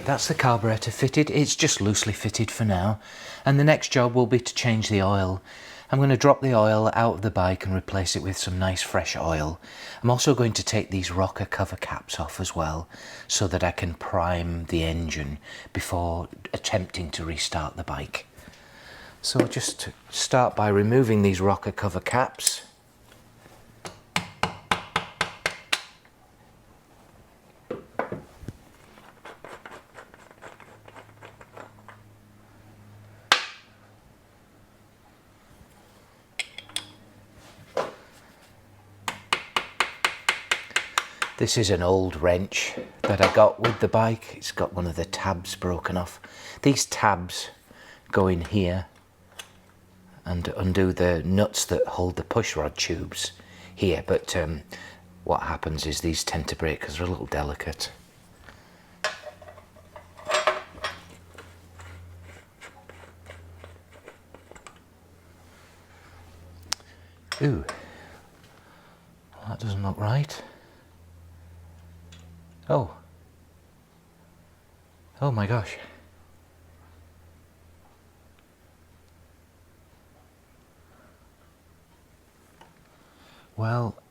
great, that's the carburetor fitted. It's just loosely fitted for now. And the next job will be to change the oil. I'm going to drop the oil out of the bike and replace it with some nice fresh oil. I'm also going to take these rocker cover caps off as well, so that I can prime the engine before attempting to restart the bike. So I'll just start by removing these rocker cover caps. This is an old wrench that I got with the bike. It's got one of the tabs broken off. These tabs go in here and undo the nuts that hold the pushrod tubes here, but what happens is these tend to break because they're a little delicate. Ooh, that doesn't look right. Oh my gosh. Well,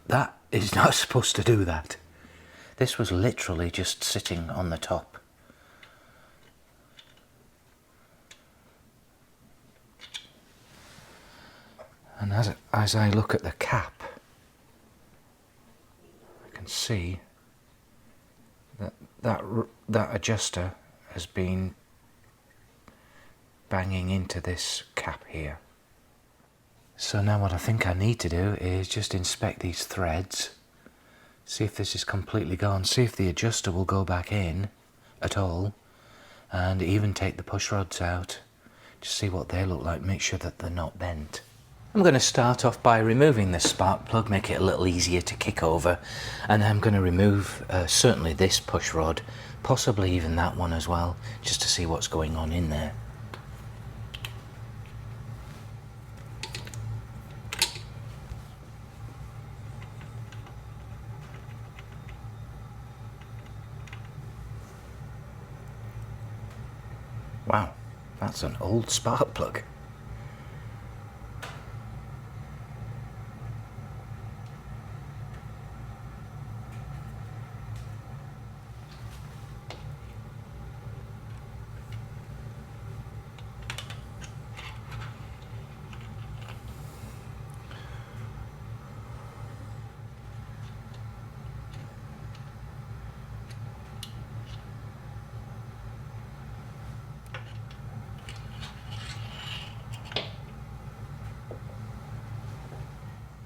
that is not supposed to do that. This was literally just sitting on the top. And as I look at the cap, I can see that adjuster has been banging into this cap here. So now what I think I need to do is just inspect these threads, see if this is completely gone, see if the adjuster will go back in at all, and even take the push rods out, just see what they look like, make sure that they're not bent. I'm going to start off by removing this spark plug, make it a little easier to kick over, and I'm going to remove certainly this push rod, possibly even that one as well, just to see what's going on in there. Wow, that's an old spark plug.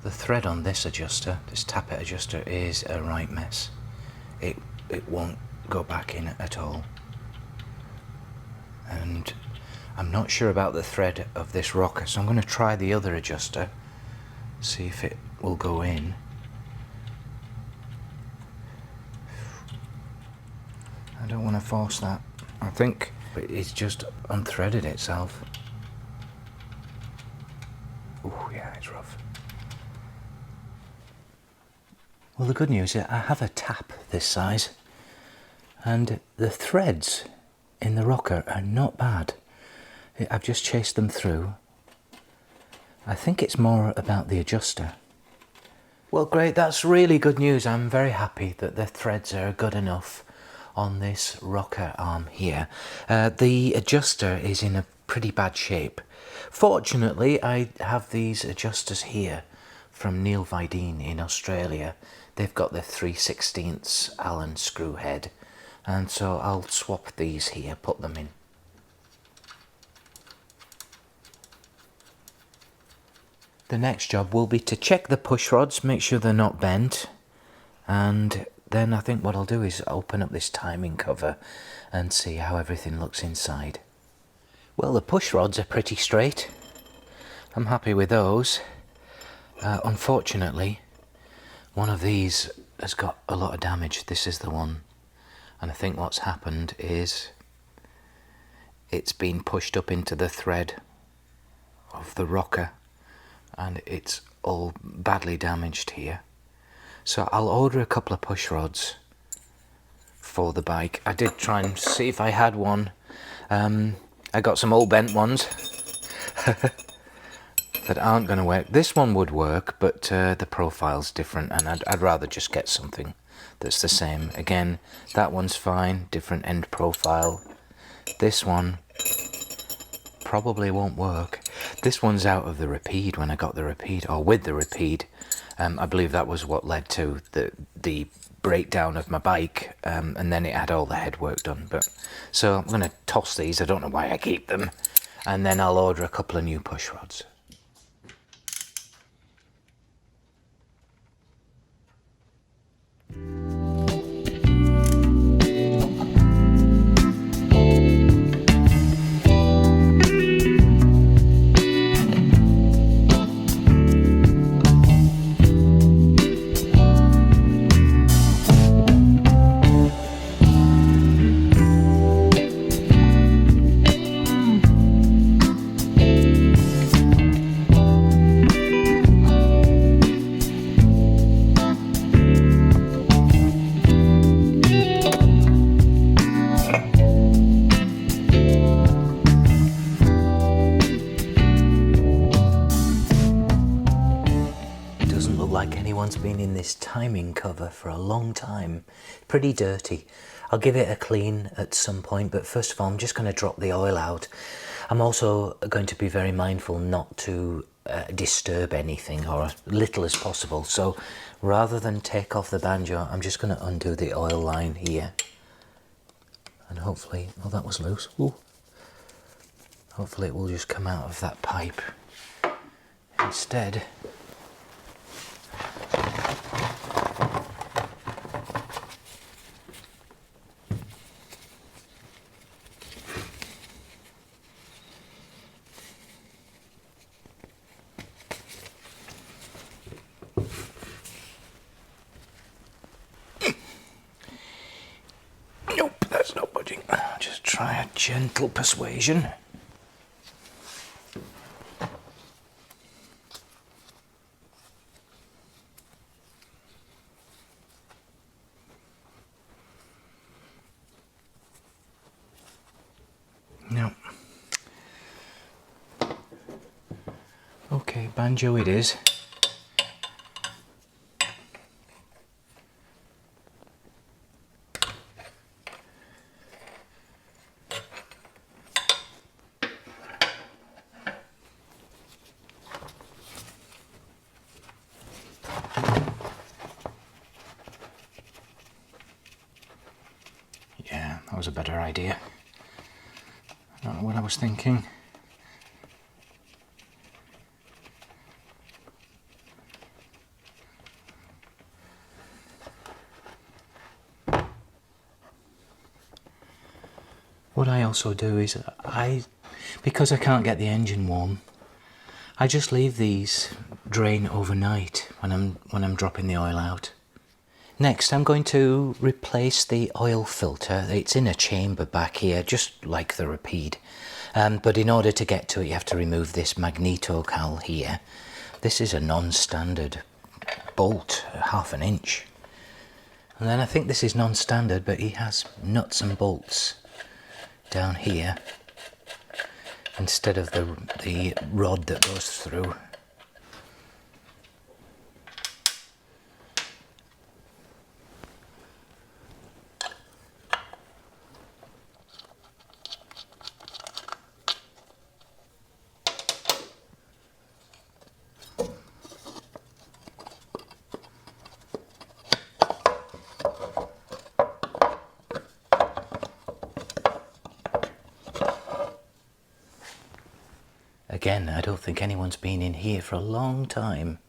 The thread on this adjuster, this tappet adjuster, is a right mess. It won't go back in at all. And I'm not sure about the thread of this rocker, so I'm going to try the other adjuster, see if it will go in. I don't want to force that. I think it's just unthreaded itself. Oh yeah, it's rough. Well, the good news is I have a tap this size, and the threads in the rocker are not bad. I've just chased them through. I think it's more about the adjuster. Well, great, that's really good news. I'm very happy that the threads are good enough on this rocker arm here. The adjuster is in a pretty bad shape. Fortunately, I have these adjusters here from Neil Vidine in Australia. They've got the 3/16 Allen screw head, and so I'll swap these here, put them in. The next job will be to check the push rods, make sure they're not bent, and then I think what I'll do is open up this timing cover and see how everything looks inside. Well, the push rods are pretty straight. I'm happy with those. Unfortunately, one of these has got a lot of damage. This is the one, and I think what's happened is it's been pushed up into the thread of the rocker, and it's all badly damaged here. So I'll order a couple of push rods for the bike. I did try and see if I had one. I got some old bent ones that aren't going to work. This one would work, but the profile's different, and I'd rather just get something that's the same. Again, that one's fine, different end profile. This one probably won't work. This one's out of the Rapide when I got the Rapide, or with the Rapide. I believe that was what led to the breakdown of my bike, and then it had all the head work done. But so I'm going to toss these. I don't know why I keep them, and then I'll order a couple of new push rods. Anyone's been in this timing cover for a long time. Pretty dirty. I'll give it a clean at some point, but first of all I'm just going to drop the oil out. I'm also going to be very mindful not to disturb anything, or as little as possible. So rather than take off the banjo, I'm just going to undo the oil line here, and hopefully, oh, that was loose. Ooh. Hopefully it will just come out of that pipe instead. Nope, that's not budging. I'll just try a gentle persuasion. No. Okay, banjo it is. Yeah, that was a better idea. I don't know what I was thinking. What I also do is, because I can't get the engine warm, I just leave these drain overnight when I'm dropping the oil out. Next, I'm going to replace the oil filter. It's in a chamber back here, just like the Rapide. But in order to get to it, you have to remove this magneto cowl here. This is a non-standard bolt, 1/2 inch. And then I think this is non-standard, but he has nuts and bolts down here instead of the rod that goes through. Again, I don't think anyone's been in here for a long time.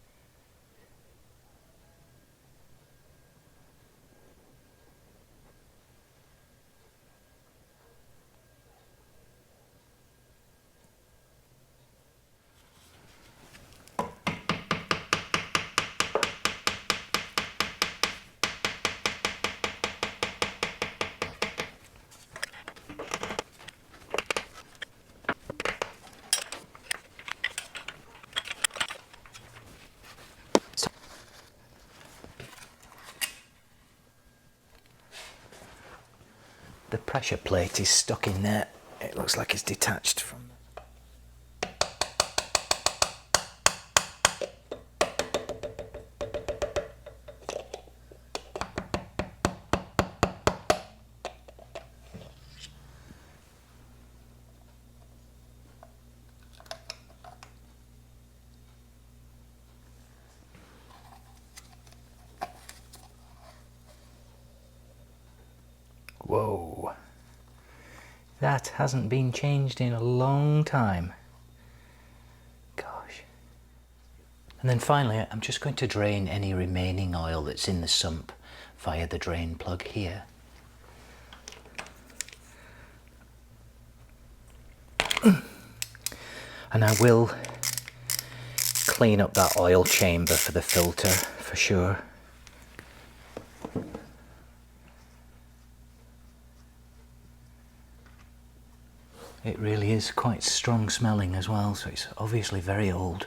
pressure plate is stuck in there. It looks like it's detached from the... Whoa, that hasn't been changed in a long time. Gosh. And then finally, I'm just going to drain any remaining oil that's in the sump via the drain plug here. And I will clean up that oil chamber for the filter for sure. It really is quite strong smelling as well, so it's obviously very old.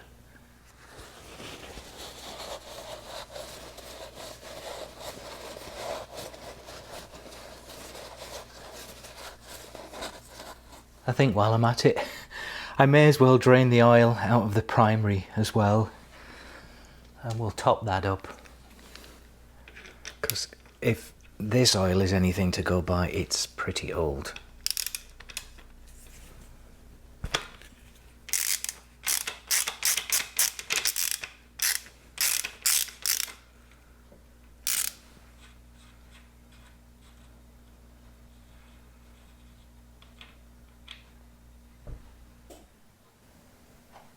I think while I'm at it, I may as well drain the oil out of the primary as well. And we'll top that up. Because if this oil is anything to go by, it's pretty old.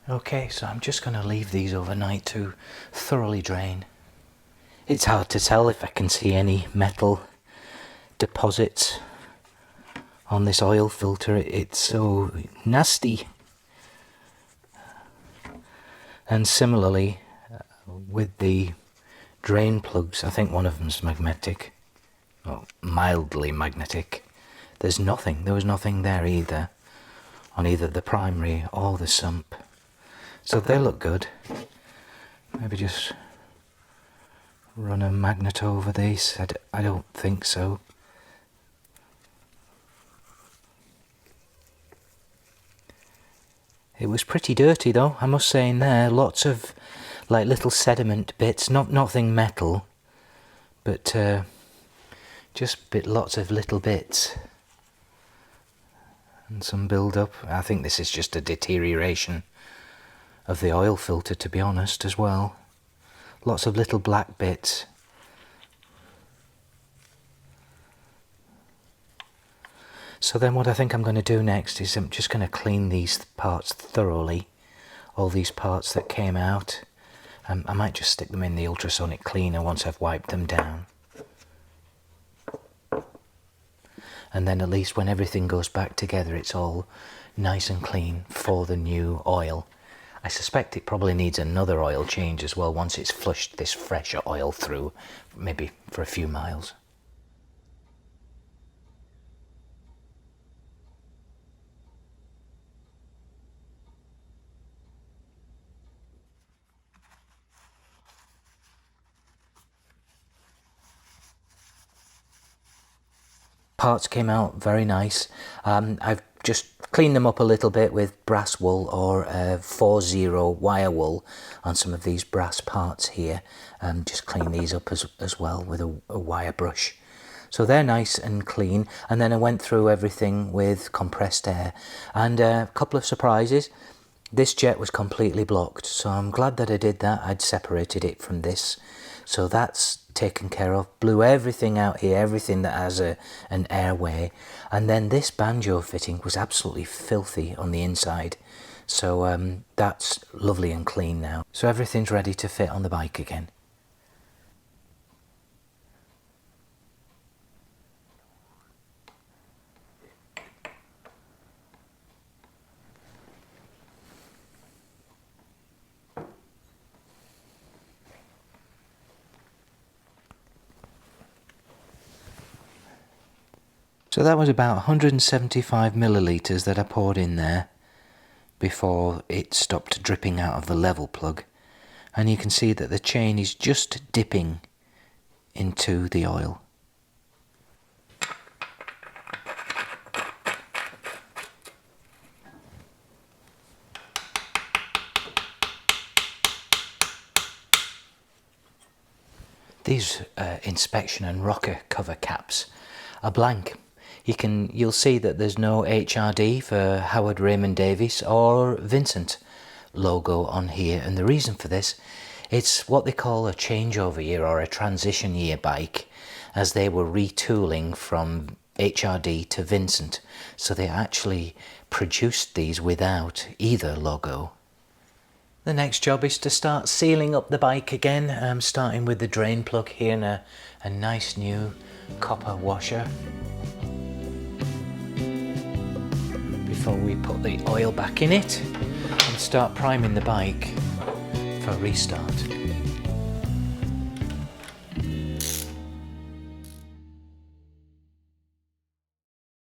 Okay, so I'm just going to leave these overnight to thoroughly drain. It's hard to tell if I can see any metal deposits on this oil filter. It's so nasty. And similarly with the drain plugs, I think one of them's magnetic, or mildly magnetic. There was nothing there either on either the primary or the sump. So they look good. Maybe just run a magnet over these. I don't think so. It was pretty dirty though, I must say in there. Lots of like little sediment bits, nothing metal, but just lots of little bits. And some build up. I think this is just a deterioration of the oil filter, to be honest, as well. Lots of little black bits. So then what I think I'm going to do next is I'm just going to clean these parts thoroughly. All these parts that came out. I might just stick them in the ultrasonic cleaner once I've wiped them down. And then at least when everything goes back together, it's all nice and clean for the new oil. I suspect it probably needs another oil change as well once it's flushed this fresher oil through, maybe for a few miles. Parts came out very nice. I've just cleaned them up a little bit with brass wool or 4-0 wire wool on some of these brass parts here. Just clean these up as well with a wire brush. So they're nice and clean. And then I went through everything with compressed air. And a couple of surprises. This jet was completely blocked, so I'm glad that I did that. I'd separated it from this. So that's taken care of. Blew everything out here, everything that has an airway. And then this banjo fitting was absolutely filthy on the inside. So that's lovely and clean now. So everything's ready to fit on the bike again. So that was about 175 millilitres that I poured in there before it stopped dripping out of the level plug. And you can see that the chain is just dipping into the oil. These inspection and rocker cover caps are blank. You'll see that there's no HRD for Howard Raymond Davies or Vincent logo on here, and the reason for this, it's what they call a changeover year or a transition year bike, as they were retooling from HRD to Vincent, so they actually produced these without either logo. The next job is to start sealing up the bike again. I'm starting with the drain plug here and a nice new copper washer before we put the oil back in it and start priming the bike for restart.